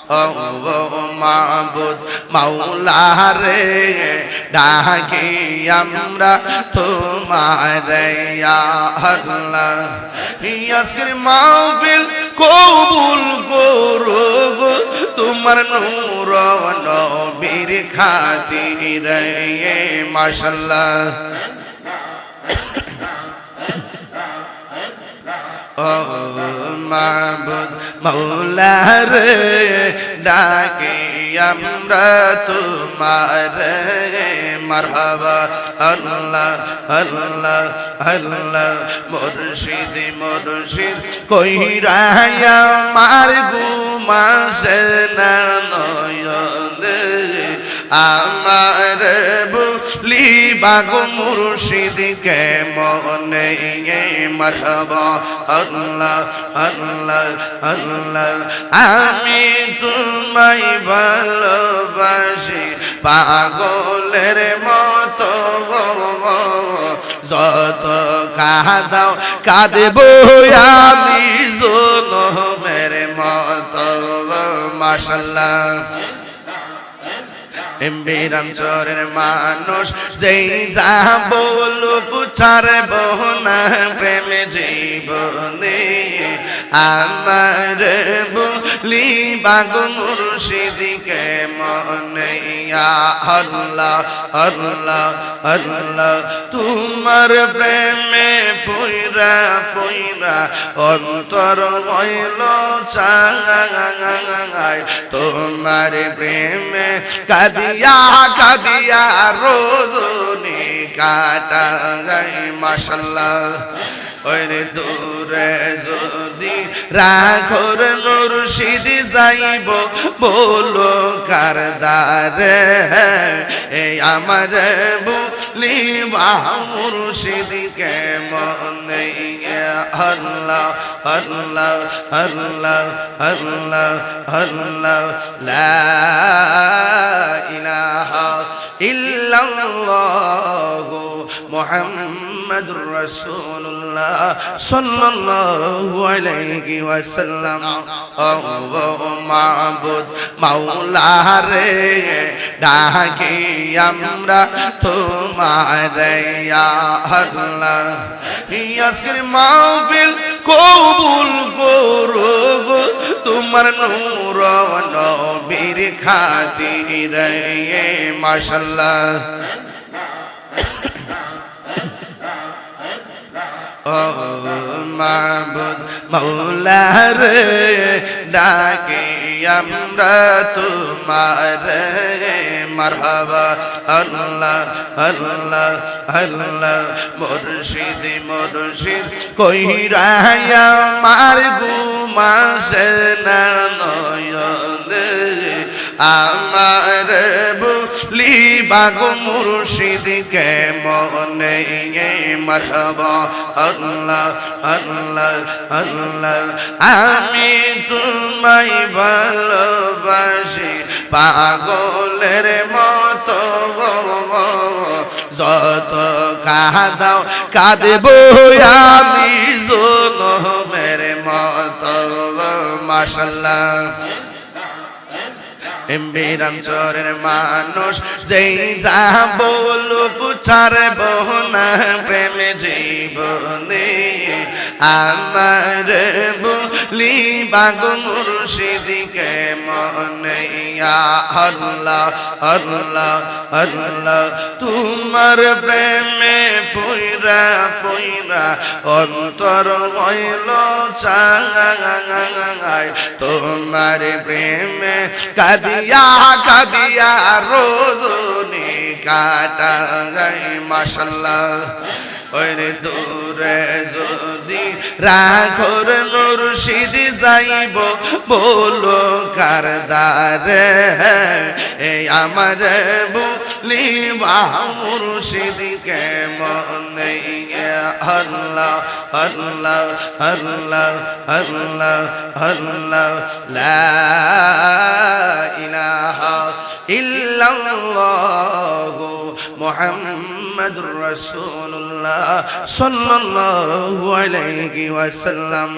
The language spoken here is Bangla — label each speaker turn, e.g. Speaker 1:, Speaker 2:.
Speaker 1: ও মাবুদ মাওলা রে ডাকি আমরা তোমারে ইয়া আল্লাহ আজকের মাহফিল কবুল করো তোমার নূর নবীর খাতিরে মাশাআল্লাহ ও মাবুদ মাওলা রে ডাকি আমরা তোমারে মারহাবা আল্লাহ আল্লাহ আল্লাহ মুর্শিদ মুর্শিদ কইরা আমার ঘুমাসে না নয়ন আমার বুলি বাগো মুর্শিদ কে মনে মারহাবা আল্লাহ আল্লাহ আল্লাহ আমি তোমায় ভালোবাসি পাগলের মতো যত কাঁদাও কাঁদব আমি জনমের মতো মাশাআল্লাহ বিরামচরের মানুষ যেই যা বলুক ছাড়ব না প্রেম জীবনে আমার বুলি বাগো মুর্শিদকে মনে আল্লাহ আল্লাহ আল্লাহ তোমার প্রেমে পইরা পইরা অন্তর হইল চাঙাই তোমার প্রেমে কাদিয়া কাদিয়া রোজনী কাটাই মাশাআল্লাহ ওরে দূরে যদি রাখর মুর্শিদ যাইব বলো কার দারে এই আমার বুলি মুর্শিদ কে মনে আল্লাহ আল্লাহ আল্লাহ আল্লাহ আল্লাহ লা ইলাহা ইল্লাল্লাহ মুহাম্মাদুর রাসূলুল্লাহ সাল্লাল্লাহু আলাইহি ওয়াসাল্লাম ও মাবুদ মাওলা রে ডাকি আমরা তোমারে ইয়া আল্লাহ আজকের মাহফিল কবুল করো তোমার নূর নবীর খাতিরে মাশাআল্লাহ ও মাবুদ মাওলা রে ডাকি আমরা তোমারে মারহাবা আল্লাহ আল্লাহ আল্লাহ মুর্শিদ মুর্শিদ কইরা আমার ঘুমাসে না নয়ন আমার বুলি বাগো মুর্শিদকে মনে মারহাবা আল্লাহ আল্লাহ আল্লাহ আমি তোমায় ভালোবাসি পাগলের মতো যত কাঁদাও কাঁদব আমি জনমের মতো মাশাআল্লাহ বিরামচরের মানুষ যেই যা বলুক ছাড়ব না প্রেম জীবনে আমার বুলি বাগো মুর্শিদকে মনে আল্লাহ আল্লাহ আল্লাহ তোমার প্রেমে পইরা পইরা অন্তর হইল চাঙাই তোমার প্রেমে কাদিয়া কাদিয়া রোজনী কাটাই মাশাআল্লাহ ওরে দূরে যদি রাখর মুর্শিদ যাইব বলো কার দারে এই আমার বুলি মুর্শিদকে মনে আল্লাহ আল্লাহ আল্লাহ আল্লাহ আল্লাহ লা ইলাহা ইল্লাল্লাহ মুহাম্মাদুর রাসূলুল্লাহ সাল্লাল্লাহু আলাইহি ওয়াসাল্লাম।